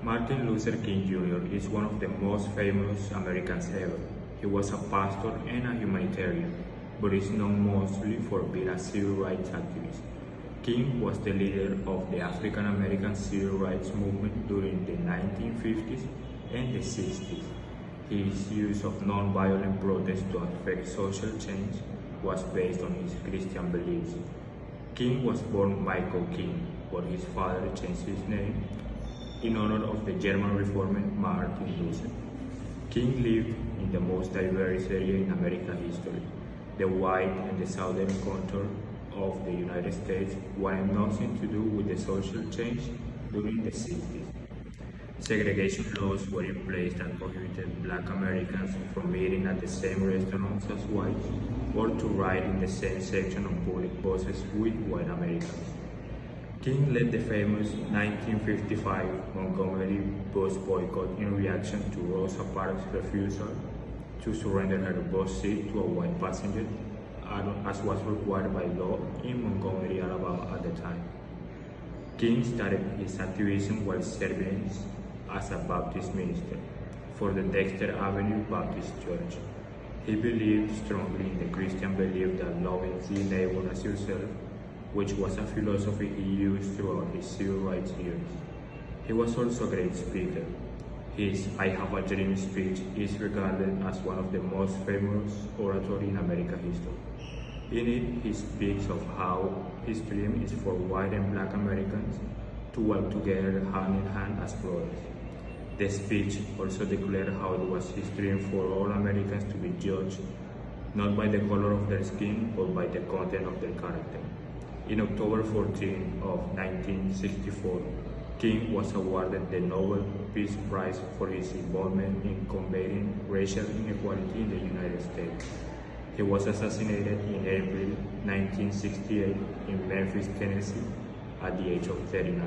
Martin Luther King Jr. is one of the most famous Americans ever. He was a pastor and a humanitarian, but is known mostly for being a civil rights activist. King was the leader of the African American civil rights movement during the 1950s and the 60s. His use of non-violent protest to affect social change was based on his Christian beliefs. King was born Michael King, but his father changed his name in honor of the German reformer Martin Luther. King lived in the most diverse area in American history. The white and the southern contour of the United States wanted nothing to do with the social change during the 60s. Segregation laws were in place that prohibited black Americans from eating at the same restaurants as whites or to ride in the same section of public buses with white Americans. King led the famous 1955 Montgomery bus boycott in reaction to Rosa Parks' refusal to surrender her bus seat to a white passenger, as was required by law in Montgomery, Alabama at the time. King started his activism while serving as a Baptist minister for the Dexter Avenue Baptist Church. He believed strongly in the Christian belief that loving thy neighbor as yourself, which was a philosophy he used throughout his civil rights years. He was also a great speaker. His I Have a Dream speech is regarded as one of the most famous oratory in American history. In it, he speaks of how his dream is for white and black Americans to work together hand in hand as brothers. The speech also declared how it was his dream for all Americans to be judged not by the color of their skin, but by the content of their character. In October 14 of 1964, King was awarded the Nobel Peace Prize for his involvement in combating racial inequality in the United States. He was assassinated in April 1968 in Memphis, Tennessee, at the age of 39.